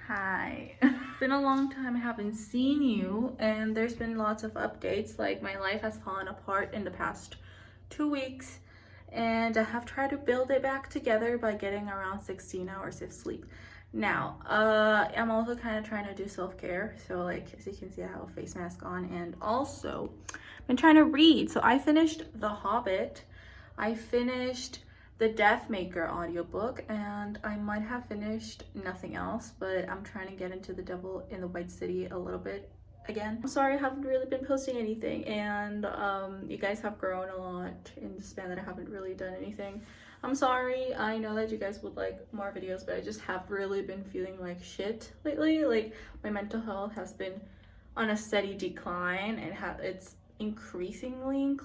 Hi. It's been a long time I haven't seen you, and there's been lots of updates. Like, my life has fallen apart in the past 2 weeks, and I have tried to build it back together by getting around 16 hours of sleep. Now, I'm also kind of trying to do self-care. So, like, as you can see, I have a face mask on, and also I've been trying to read. So I finished The Hobbit. I finished the Death Maker audiobook, and I might have finished nothing else, but I'm trying to get into The Devil in the White City a little bit again. I'm sorry I haven't really been posting anything, and you guys have grown a lot in the span that I haven't really done anything. I'm sorry. I know that you guys would like more videos, but I just have really been feeling like shit lately. Like, my mental health has been on a steady decline, and it's increasingly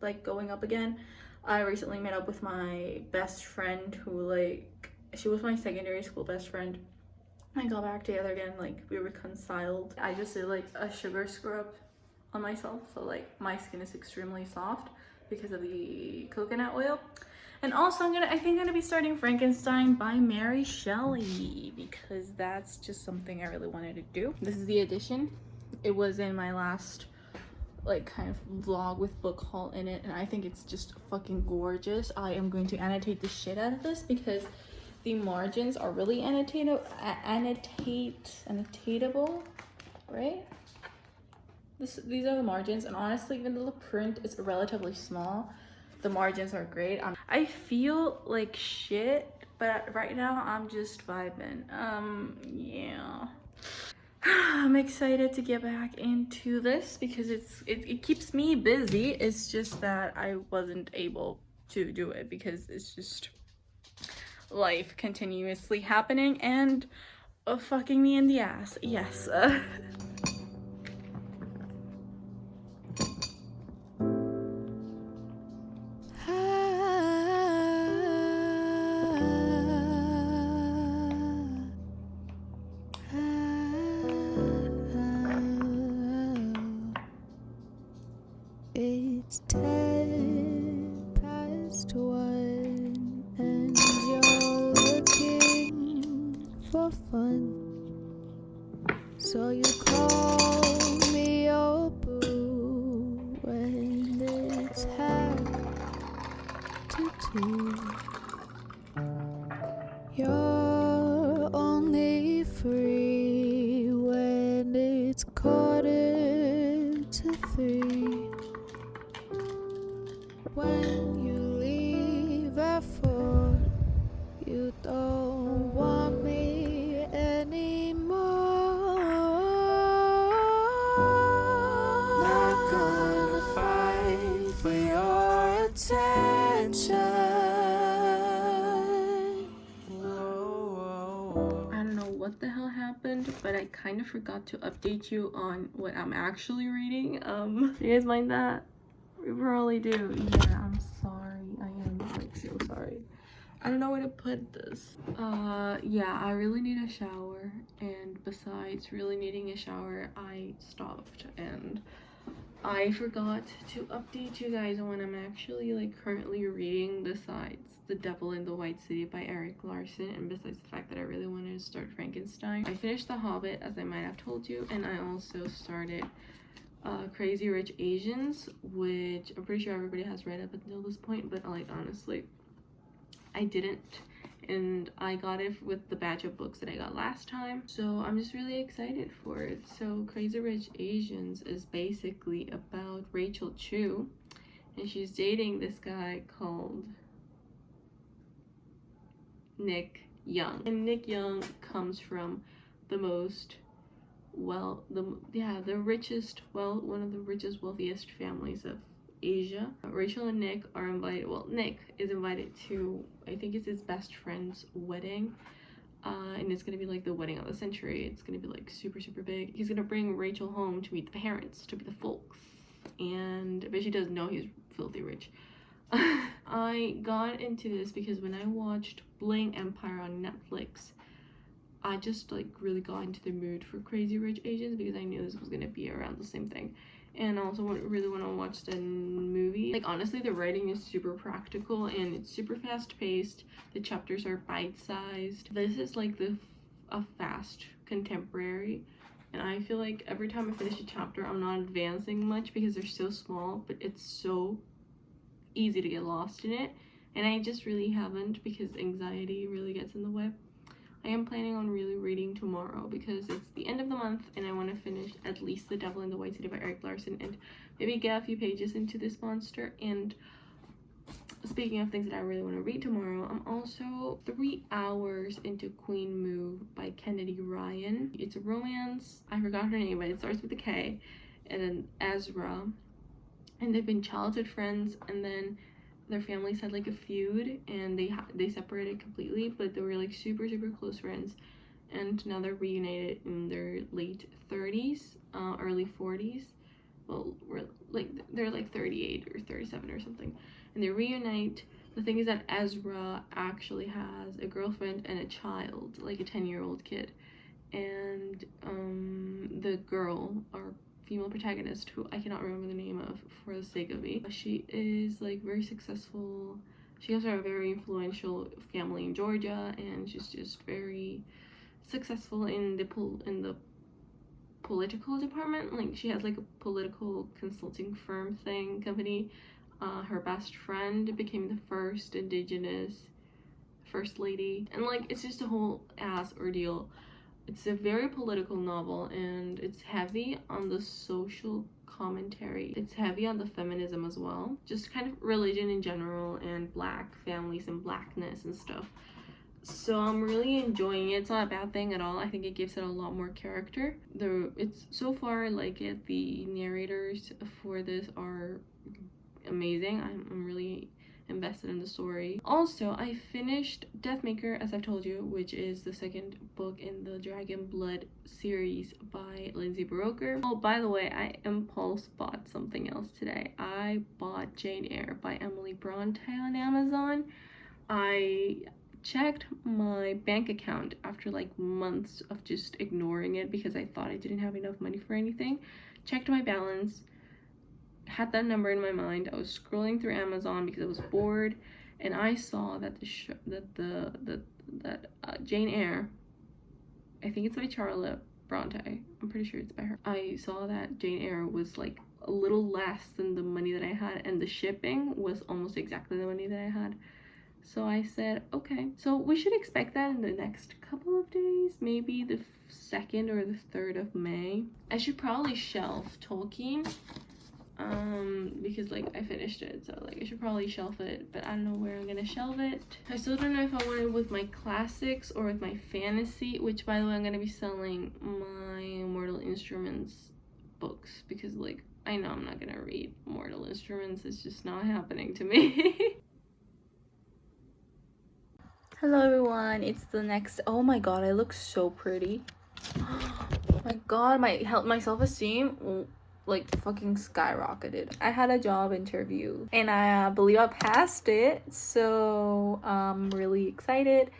like going up again. I recently met up with my best friend who, like, she was my secondary school best friend. I got back together again, like, we reconciled. I just did like a sugar scrub on myself, so like my skin is extremely soft because of the coconut oil. And also I think I'm gonna be starting Frankenstein by Mary Shelley, because that's just something I really wanted to do. This is the edition. It was in my last like kind of vlog with book haul in it, and I think it's just fucking gorgeous. I am going to annotate the shit out of this because the margins are really annotatable, right? These are the margins, and honestly, even though the print is relatively small, the margins are great. I feel like shit, but right now I'm just vibing. Yeah. I'm excited to get back into this because it keeps me busy. It's just that I wasn't able to do it because it's just life continuously happening and fucking me in the ass. Yes. It's 1:10 and you're looking for fun, so you call me your boo when it's 1:30. You're only free when it's 2:45. When you leave at 4, you don't want me anymore. Not gonna fight for your attention. I don't know what the hell happened, but I kind of forgot to update you on what I'm actually reading. Do you guys mind that? We probably do. Yeah, I'm sorry. I am like so sorry. I don't know where to put this. Yeah, I really need a shower, and besides really needing a shower, I stopped and I forgot to update you guys on when I'm actually like currently reading, besides The Devil in the White City by Eric Larson, and besides the fact that I really wanted to start Frankenstein. I finished The Hobbit, as I might have told you, and I also started Crazy Rich Asians, which I'm pretty sure everybody has read up until this point, but like honestly I didn't, and I got it with the batch of books that I got last time, so I'm just really excited for it. So Crazy Rich Asians is basically about Rachel Chu, and she's dating this guy called Nick Young, and Nick Young comes from the most one of the richest, wealthiest families of Asia. Rachel and Nick are invited, well, Nick is invited to, I think it's his best friend's wedding, and it's gonna be like the wedding of the century. It's gonna be like super big. He's gonna bring Rachel home to meet the parents, to meet the folks, but she doesn't know he's filthy rich. I got into this because when I watched Bling Empire on Netflix, I just like really got into the mood for Crazy Rich Asians because I knew this was gonna be around the same thing, and I also really want to watch the movie. Like, honestly, the writing is super practical and it's super fast paced. The chapters are bite-sized. This is like the a fast contemporary, and I feel like every time I finish a chapter I'm not advancing much because they're so small, but it's so easy to get lost in it, and I just really haven't because anxiety really gets in the way. I am planning on really reading tomorrow because it's the end of the month and I want to finish at least The Devil in the White City by Eric Larson and maybe get a few pages into this monster. And speaking of things that I really want to read tomorrow, I'm also 3 hours into Queen Move by Kennedy Ryan. It's a romance. I forgot her name, but it starts with a K, and then Ezra, and they've been childhood friends, and then their families had like a feud and they separated completely, but they were like super close friends, and now they're reunited in their late 30s, early 40s. Well, they're like 38 or 37 or something, and they reunite. The thing is that Ezra actually has a girlfriend and a child, like a 10-year-old kid, and the girl, our female protagonist, who I cannot remember the name of for the sake of me, she is like very successful. She has a very influential family in Georgia, and she's just very successful in the political department. Like, she has like a political consulting firm company. Her best friend became the first indigenous first lady, and like it's just a whole ass ordeal. It's a very political novel, and it's heavy on the social commentary. It's heavy on the feminism as well, just kind of religion in general and black families and blackness and stuff. So I'm really enjoying it. It's not a bad thing at all. I think it gives it a lot more character. It's so far, like, the narrators for this are amazing. I'm really invested in the story. Also, I finished Deathmaker, as I've told you, which is the second book in the Dragon Blood series by Lindsay Buroker. Oh, by the way, I impulse bought something else today. I bought Jane Eyre by Emily Bronte on Amazon. I checked my bank account after like months of just ignoring it because I thought I didn't have enough money for anything. Checked my balance, had that number in my mind. I was scrolling through Amazon because I was bored, and I saw that Jane Eyre, I think it's by Charlotte Bronte, I'm pretty sure it's by her. I saw that Jane Eyre was like a little less than the money that I had, and the shipping was almost exactly the money that I had. So I said, okay. So we should expect that in the next couple of days, maybe the 2nd or the 3rd of May. I should probably shelf Tolkien, because like I finished it, so like I should probably shelf it, but I don't know where I'm gonna shelve it. I still don't know if I want it with my classics or with my fantasy, which, by the way, I'm gonna be selling my Mortal Instruments books because like I know I'm not gonna read Mortal Instruments. It's just not happening to me. Hello everyone, it's the next. Oh my god, I look so pretty. Oh my god, my self-esteem like fucking skyrocketed. I had a job interview and I believe I passed it, so I'm really excited.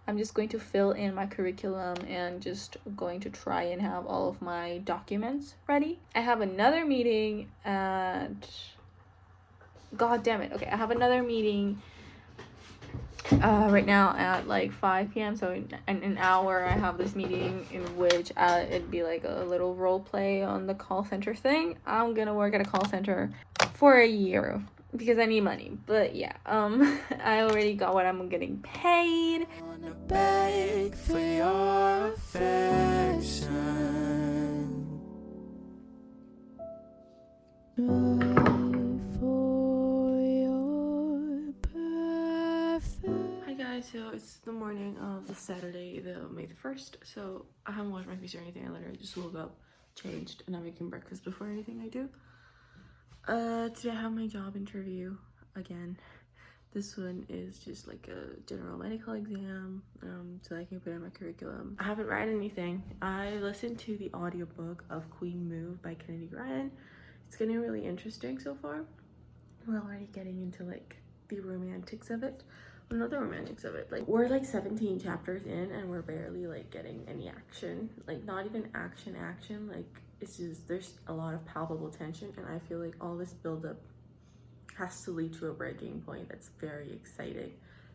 I'm just going to fill in my curriculum and just going to try and have all of my documents ready. I have another meeting at, god damn it, okay, I have another meeting right now at like 5 p.m. so in an hour I have this meeting in which it'd be like a little role play on the call center thing. I'm gonna work at a call center for a year because I need money, but yeah, I already got what I'm getting paid. I wanna beg for your affection. So it's the morning of the Saturday, the May the 1st, so I haven't washed my face or anything. I literally just woke up, changed, and I'm making breakfast before anything I do. Today I have my job interview again. This one is just like a general medical exam, so I can put in my curriculum. I haven't read anything. I listened to the audiobook of Queen Move by Kennedy Ryan. It's getting really interesting so far. We're already getting into like the romantics of it. Well, not the romantics of it. Like, we're like 17 chapters in and we're barely like getting any action. Like, not even action. Like, it's just, there's a lot of palpable tension, and I feel like all this buildup has to lead to a breaking point that's very exciting.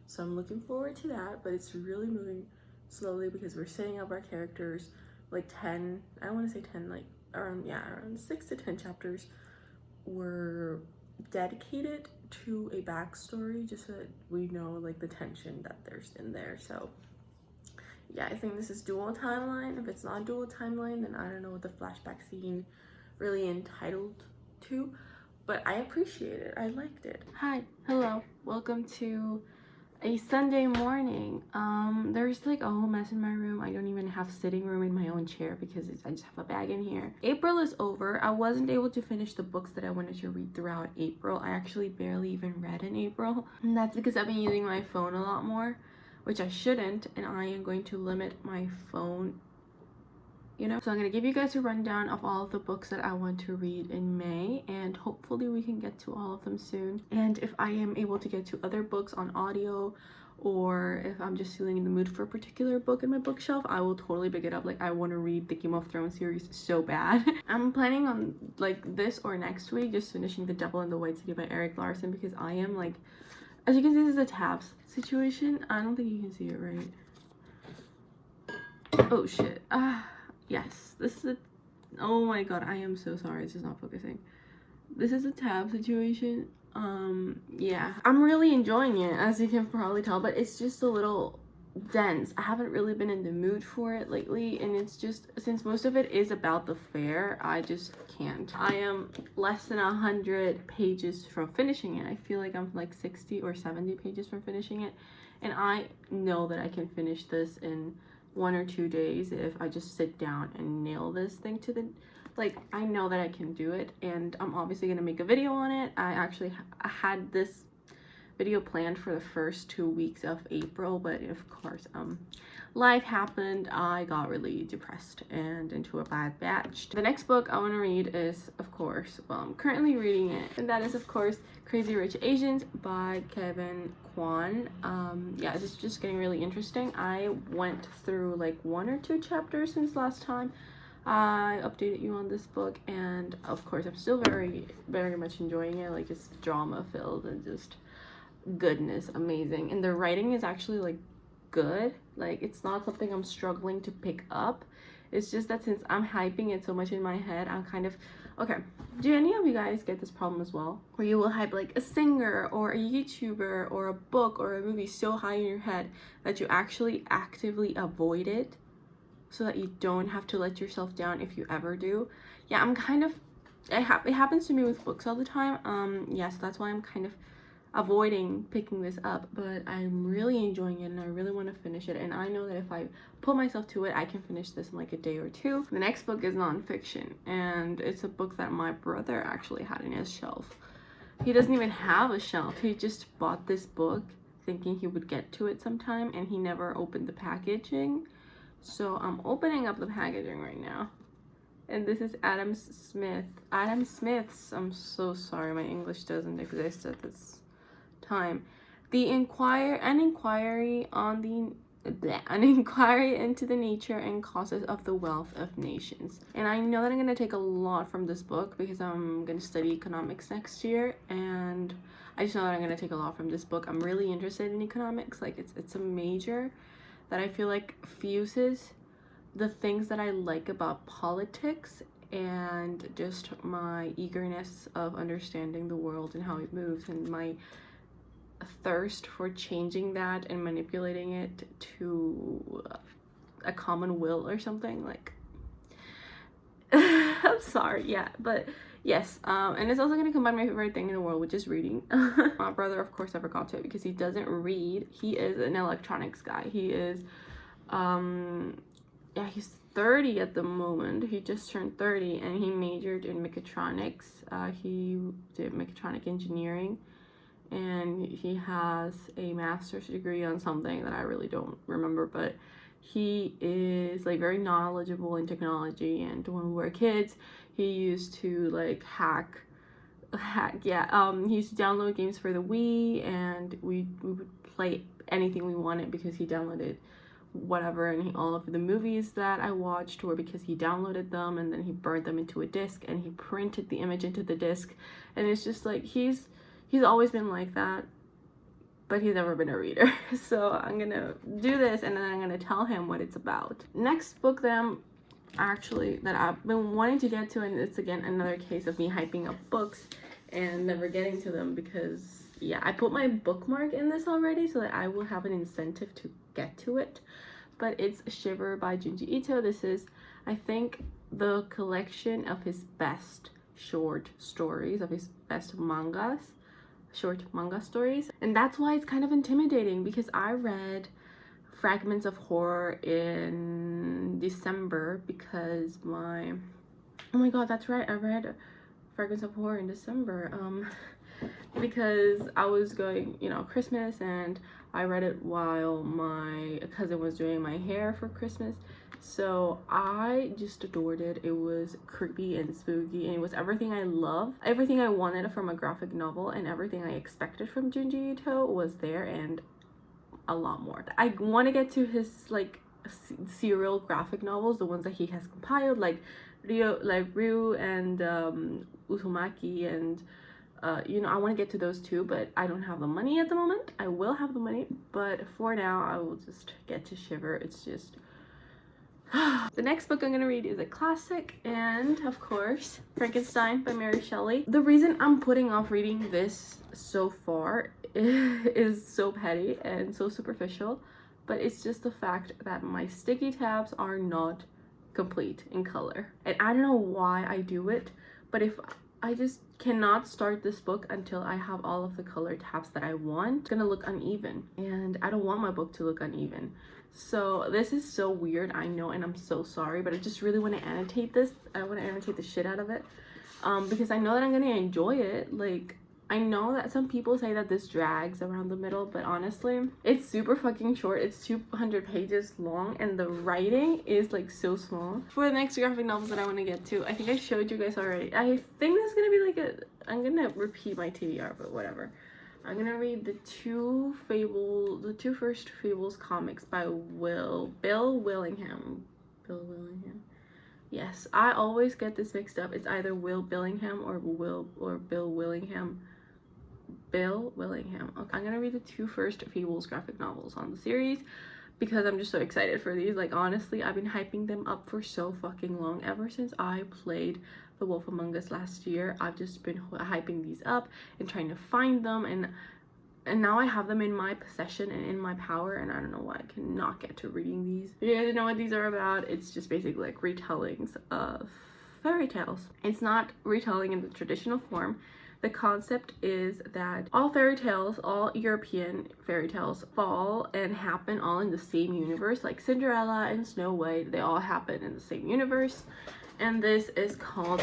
So I'm looking forward to that, but it's really moving slowly because we're setting up our characters. Like 10, I want to say 10, like around 6 to 10 chapters were dedicated to a backstory, just so that we know like the tension that there's in there. So yeah, I think this is dual timeline. If it's not dual timeline, then I don't know what the flashback scene really entitled to, but I appreciate it. I liked it. Hi, hello, welcome to a Sunday morning. There's like a whole mess in my room. I don't even have sitting room in my own chair because I just have a bag in here. April is over. I wasn't able to finish the books that I wanted to read throughout April. I actually barely even read in April, and that's because I've been using my phone a lot more, which I shouldn't, and I am going to limit my phone, you know. So I'm gonna give you guys a rundown of all of the books that I want to read in May, and hopefully we can get to all of them soon. And if I am able to get to other books on audio, or if I'm just feeling in the mood for a particular book in my bookshelf, I will totally pick it up. Like, I want to read the Game of Thrones series so bad. I'm planning on like this or next week just finishing The Devil in the White City by Eric Larson, because I am like, as you can see, this is a tabs situation. I don't think you can see it right. Oh shit. Yes, this is a, oh my god, I am so sorry, it's just not focusing. This is a tab situation. Yeah, I'm really enjoying it, as you can probably tell, but it's just a little dense. I haven't really been in the mood for it lately, and it's just, since most of it is about the fair, I just can't. I am less than 100 pages from finishing it. I feel like I'm like 60 or 70 pages from finishing it, and I know that I can finish this in 1 or 2 days if I just sit down and nail this thing to the, like, I know that I can do it, and I'm obviously gonna make a video on it. I actually had this video planned for the first 2 weeks of April, but of course life happened. I got really depressed and into a bad batch. The next book I want to read is, of course, well, I'm currently reading it, and that is of course Crazy Rich Asians by Kevin Kwan. Yeah, it's just getting really interesting. I went through like 1 or 2 chapters since last time I updated you on this book, and of course I'm still very much enjoying it. Like, it's drama filled and just goodness, amazing, and the writing is actually like good. Like, it's not something I'm struggling to pick up. It's just that since I'm hyping it so much in my head, I'm kind of, okay, do any of you guys get this problem as well, where you will hype like a singer or a YouTuber or a book or a movie so high in your head that you actually actively avoid it so that you don't have to let yourself down if you ever do? Yeah, I'm kind of, it happens to me with books all the time. Yeah, so that's why I'm kind of avoiding picking this up, but I'm really enjoying it and I really want to finish it, and I know that if I put myself to it, I can finish this in like a day or 2. The next book is nonfiction, and it's a book that my brother actually had in his shelf. He doesn't even have a shelf. He just bought this book thinking he would get to it sometime, and he never opened the packaging. So I'm opening up the packaging right now, and this is Adam Smith's, I'm so sorry, my English doesn't exist at this time. An inquiry into the nature and causes of the wealth of nations. And I know that I'm going to take a lot from this book because I'm going to study economics next year, and I just know that I'm going to take a lot from this book. I'm really interested in economics. Like, it's a major that I feel like fuses the things that I like about politics and just my eagerness of understanding the world and how it moves, and my thirst for changing that and manipulating it to a common will or something. Like, I'm sorry, yeah, but yes, and it's also going to combine my favorite thing in the world, which is reading. My brother, of course, never got to it because he doesn't read. He is an electronics guy. He is yeah, he's 30 at the moment. He just turned 30, and he majored in mechatronics. He did mechatronic engineering, and he has a master's degree on something that I really don't remember, but he is like very knowledgeable in technology. And when we were kids, he used to like hack yeah, he used to download games for the Wii, and we would play anything we wanted because he downloaded whatever, and all of the movies that I watched were because he downloaded them, and then he burned them into a disc, and he printed the image into the disc. And it's just like he's always been like that. but he's never been a reader. So I'm gonna do this and then I'm gonna tell him what it's about. Next book that I've been wanting to get to, and it's again another case of me hyping up books and never getting to them because yeah, I put my bookmark in this already so that I will have an incentive to get to it. But it's Shiver by Junji Ito. This is, I think, the collection of his best short stories, of his best short manga stories. And that's why it's kind of intimidating, because I read Fragments of Horror in December because oh my god, that's right, I read Fragments of Horror in December because I was going, Christmas, and I read it while my cousin was doing my hair for Christmas. So I just adored it. It was creepy and spooky, and it was everything I love, everything I wanted from a graphic novel, and everything I expected from Junji Ito was there, and a lot more. I want to get to his like serial graphic novels, the ones that he has compiled, like Ryu and Uzumaki, and I want to get to those too, but I don't have the money at the moment. I will have the money, but for now I will just get to Shiver. It's just the next book I'm gonna read is a classic, and of course Frankenstein by Mary Shelley. The reason I'm putting off reading this so far is so petty and so superficial, but it's just the fact that my sticky tabs are not complete in color, and I don't know why I do it, but if I just cannot start this book until I have all of the color tabs that I want, it's gonna look uneven, and I don't want my book to look uneven. So this is so weird, I know, and I'm so sorry, but I just really want to annotate this. I want to annotate the shit out of it because I know that I'm gonna enjoy it. Like, I know that some people say that this drags around the middle, but honestly, it's super fucking short. It's 200 pages long, and the writing is like so small. For the next graphic novels that I want to get to, I think I showed you guys already. I think this is gonna be like I'm gonna repeat my TBR, but whatever. I'm gonna read the two first Fables comics by Bill Willingham. Bill Willingham. Yes, I always get this mixed up. It's either Will Billingham or Bill Willingham. Bill Willingham. Okay, I'm gonna read the two first Fables graphic novels on the series because I'm just so excited for these. Like, honestly, I've been hyping them up for so fucking long. Ever since I played The Wolf Among Us last year, I've just been hyping these up and trying to find them, and now I have them in my possession and in my power, and I don't know why I cannot get to reading these. If you guys know what these are about, it's just basically like retellings of fairy tales. It's not retelling in the traditional form. The concept is that all fairy tales, all European fairy tales, fall and happen all in the same universe. Like Cinderella and Snow White, they all happen in the same universe. And this is called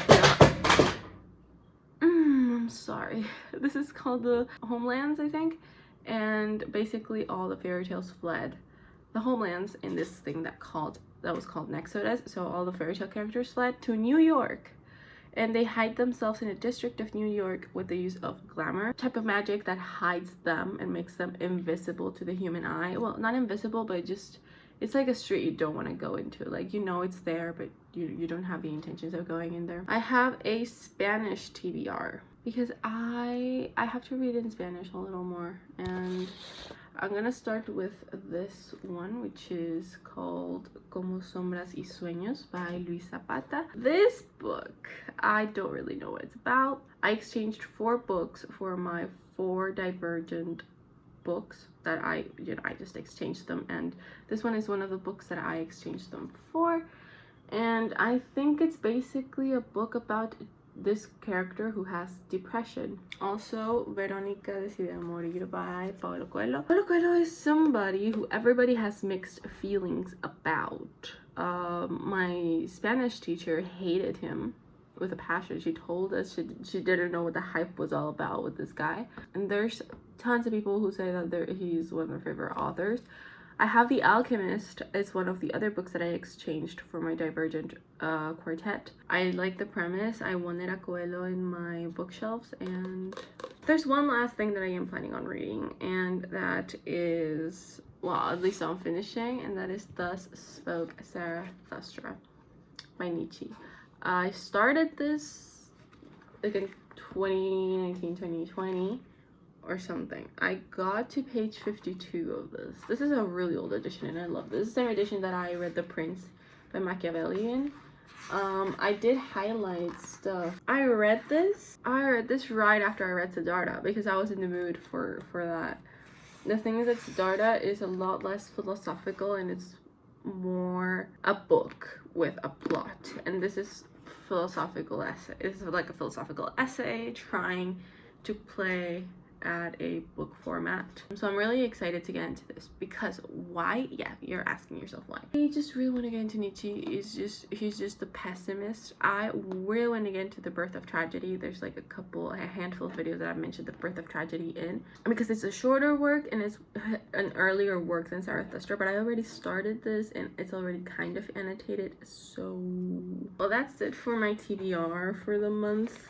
I'm sorry. This is called the Homelands, I think. And basically all the fairy tales fled the homelands in this thing that was called Nexodus. So all the fairy tale characters fled to New York, and they hide themselves in a district of New York with the use of glamour, type of magic that hides them and makes them invisible to the human eye. Well, not invisible, but just, it's like a street you don't want to go into. Like, it's there, but you don't have the intentions of going in there. I have a Spanish TBR because I have to read in Spanish a little more, and I'm gonna start with this one, which is called Como Sombras y Sueños by Luis Zapata. This book, I don't really know what it's about. I exchanged 4 books for my 4 divergent books that I just exchanged them, and this one is one of the books that I exchanged them for, and I think it's basically a book about this character who has depression. Also, Verónica Decide Morir by Paulo Coelho. Paulo Coelho is somebody who everybody has mixed feelings about. My Spanish teacher hated him with a passion. She told us she didn't know what the hype was all about with this guy. And there's tons of people who say that he's one of their favorite authors. I have The Alchemist. It's one of the other books that I exchanged for my Divergent quartet. I like the premise. I wanted a Coelho in my bookshelves, and there's one last thing that I am planning on reading, and that is, well, at least I'm finishing, and that is Thus Spoke Zarathustra by Nietzsche. I started this like in 2019, 2020, or something. I got to page 52 of this. This is a really old edition and I love this. This is the same edition that I read The Prince by Machiavelli in. I did highlight stuff. I read this right after I read Siddhartha because I was in the mood for that. The thing is that Siddhartha is a lot less philosophical and it's more a book with a plot, and this is philosophical essay. This is like a philosophical essay trying to play at a book format. So I'm really excited to get into this because why? Yeah, you're asking yourself why. I just really want to get into Nietzsche. He's just the pessimist. I really want to get into The Birth of Tragedy. There's like a handful of videos that I've mentioned The Birth of Tragedy in, because it's a shorter work and it's an earlier work than Zarathustra, but I already started this and it's already kind of annotated. So well, that's it for my TBR for the month.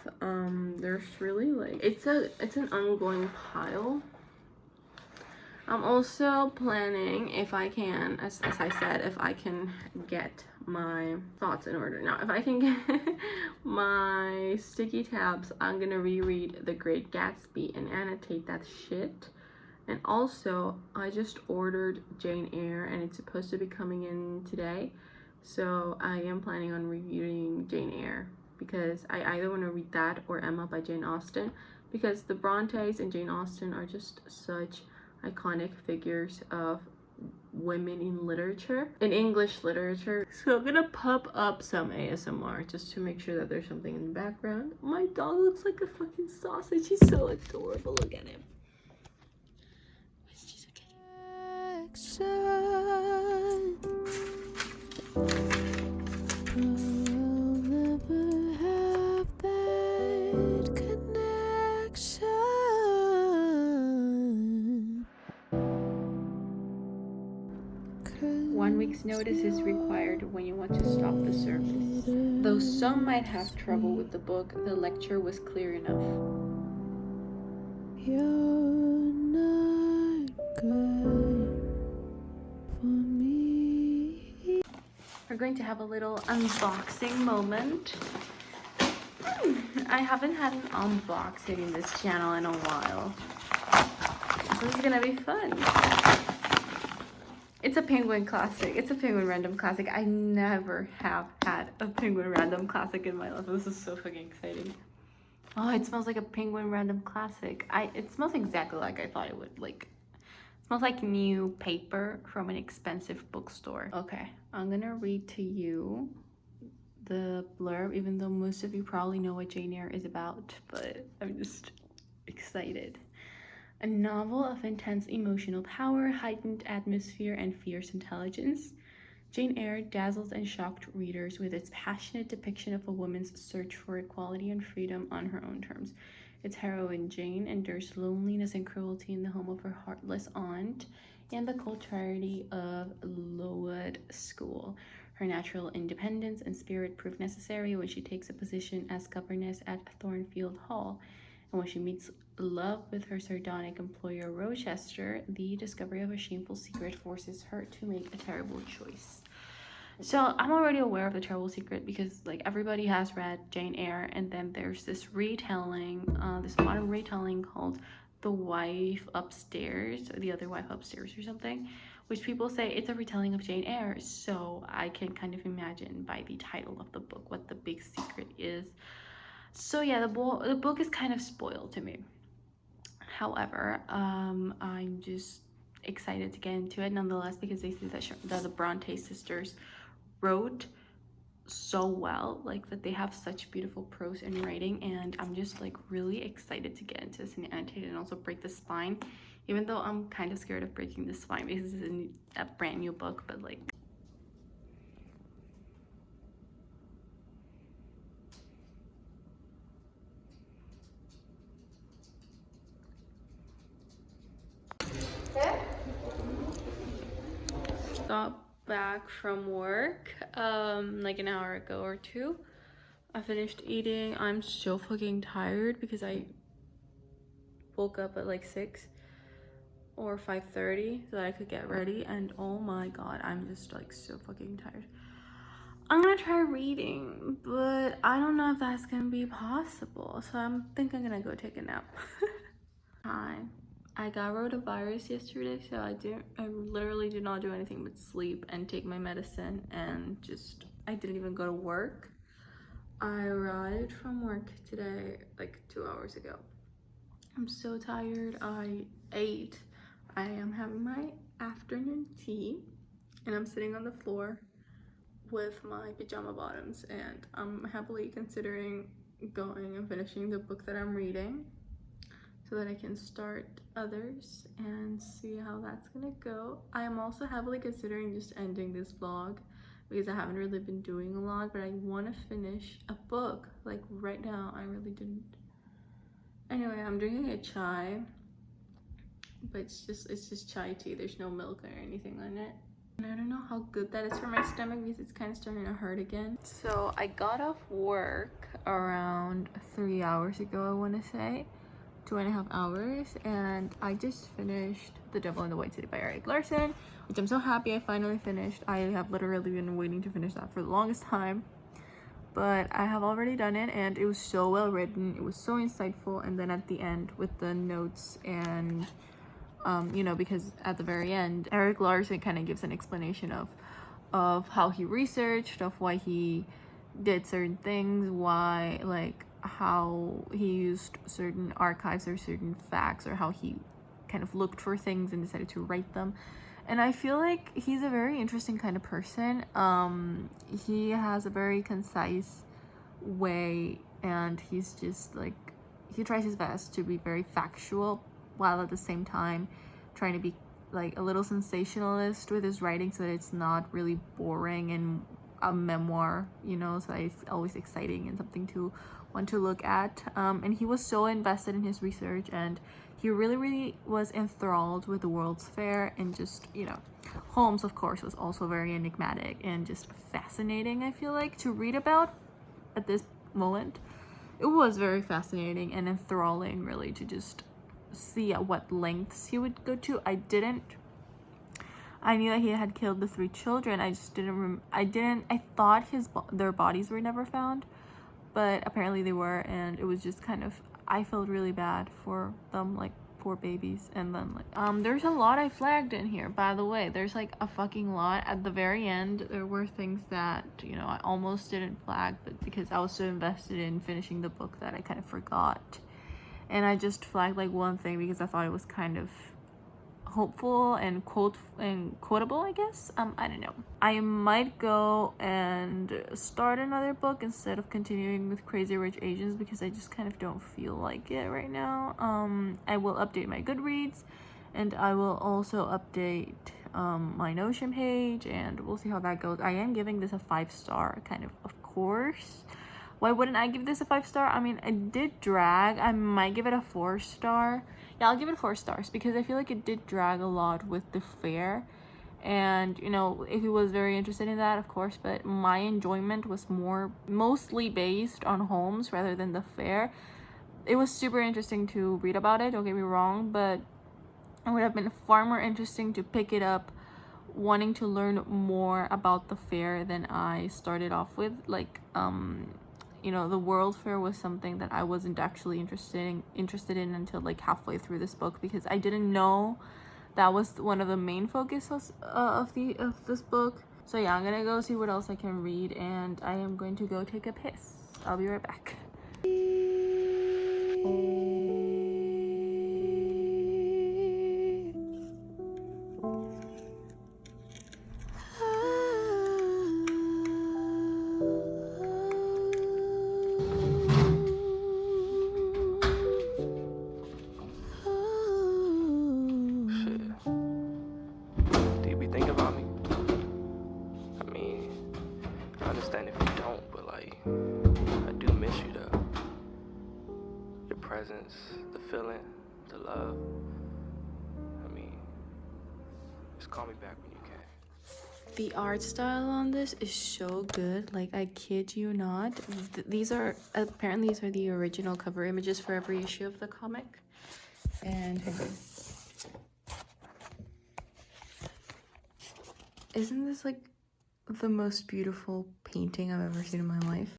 There's really like it's an ongoing pile. I'm also planning, if I can, as I said, if I can get my thoughts in order. Now, if I can get my sticky tabs, I'm gonna reread The Great Gatsby and annotate that shit. And also, I just ordered Jane Eyre and it's supposed to be coming in today. So I am planning on reviewing Jane Eyre because I either want to read that or Emma by Jane Austen, because the Brontes and Jane Austen are just such iconic figures of women in literature, in English literature. So I'm gonna pop up some ASMR just to make sure that there's something in the background. My dog looks like a fucking sausage. He's so adorable. Look at him. She's One week's notice is required when you want to stop the service. Though some might have trouble with the book, the lecture was clear enough. You're not good for me. We're going to have a little unboxing moment. I haven't had an unboxing in this channel in a while. So this is gonna be fun. It's a Penguin classic. It's a Penguin random classic. I never have had a Penguin random classic in my life. This is so fucking exciting. Oh, it smells like a Penguin random classic. It smells exactly like I thought it would. Like, it smells like new paper from an expensive bookstore. Okay, I'm gonna read to you the blurb, even though most of you probably know what Jane Eyre is about, but I'm just excited. A novel of intense emotional power, heightened atmosphere, and fierce intelligence, Jane Eyre dazzled and shocked readers with its passionate depiction of a woman's search for equality and freedom on her own terms. Its heroine, Jane, endures loneliness and cruelty in the home of her heartless aunt and the contrariety of Lowood School. Her natural independence and spirit prove necessary when she takes a position as governess at Thornfield Hall. And when she meets love with her sardonic employer Rochester, the discovery of a shameful secret forces her to make a terrible choice. So I'm already aware of the terrible secret because like everybody has read Jane Eyre, and then there's this retelling, this modern retelling called The Wife Upstairs, or The Other Wife Upstairs or something, which people say it's a retelling of Jane Eyre. So I can kind of imagine by the title of the book what the big secret is. So yeah, the book is kind of spoiled to me. However, I'm just excited to get into it nonetheless because they say that the Bronte sisters wrote so well, like that they have such beautiful prose and writing, and I'm just like really excited to get into this and annotate it and also break the spine, even though I'm kind of scared of breaking the spine because this is a brand new book, but like got back from work like an hour ago or two. I finished eating. I'm so fucking tired because I woke up at like 6 or 5:30 so that I could get ready, and oh my god, I'm just like so fucking tired. I'm gonna try reading, but I don't know if that's gonna be possible, so I'm gonna go take a nap. Hi. I got rotavirus yesterday, so I literally did not do anything but sleep and take my medicine, and I didn't even go to work. I arrived from work today like 2 hours ago. I'm so tired. I ate. I am having my afternoon tea, and I'm sitting on the floor with my pajama bottoms, and I'm happily considering going and finishing the book that I'm reading so that I can start others and see how that's gonna go. I am also heavily considering just ending this vlog because I haven't really been doing a lot, but I want to finish a book like right now. I really didn't. Anyway, I'm drinking a chai, but it's just chai tea. There's no milk or anything in it. And I don't know how good that is for my stomach because it's kind of starting to hurt again. So I got off work around 3 hours ago, I want to say. 2.5 hours, and I just finished The Devil in the White City by Erik Larson, which I'm so happy I finally finished. I have literally been waiting to finish that for the longest time, but I have already done it, and it was so well written. It was so insightful. And then at the end with the notes and you know, because at the very end Erik Larson kind of gives an explanation of how he researched, of why he did certain things, why, like, how he used certain archives or certain facts, or how he kind of looked for things and decided to write them. And I feel like he's a very interesting kind of person. He has a very concise way, and he's just like, he tries his best to be very factual while at the same time trying to be like a little sensationalist with his writing, so that it's not really boring and a memoir, you know, so it's always exciting and something to want to look at. And he was so invested in his research, and he really was enthralled with the World's Fair, and just, you know, Holmes of course was also very enigmatic and just fascinating, I feel like, to read about at this moment. It was very fascinating and enthralling, really, to just see at what lengths he would go to. I knew that he had killed the 3 children. I just didn't I thought their bodies were never found, but apparently they were, and it was just kind of, I felt really bad for them, like, poor babies. And then, like, there's a lot I flagged in here, by the way. There's like a fucking lot. At the very end there were things that, you know, I almost didn't flag, but because I was so invested in finishing the book that I kind of forgot. And I just flagged like one thing because I thought it was kind of hopeful and quotable, I guess. I don't know. I might go and start another book instead of continuing with Crazy Rich Asians, because I just kind of don't feel like it right now. I will update my Goodreads, and I will also update my Notion page, and we'll see how that goes. I am giving this a 5-star, kind of course. Why wouldn't I give this a 5-star? I mean, it did drag. I might give it a 4-star. Yeah, I'll give it 4 stars because I feel like it did drag a lot with the fair. And, you know, if he was very interested in that, of course, but my enjoyment was mostly based on Holmes rather than the fair. It was super interesting to read about it, don't get me wrong, but it would have been far more interesting to pick it up wanting to learn more about the fair than I started off with. Like, you know, the World Fair was something that I wasn't actually interested in until like halfway through this book, because I didn't know that was one of the main focuses of this book. So yeah, I'm gonna go see what else I can read, and I am going to go take a piss. I'll be right back. Presence, the feeling, the love. I mean, just call me back when you can. The art style on this is so good, like, I kid you not. These are the original cover images for every issue of the comic. And isn't this like the most beautiful painting I've ever seen in my life?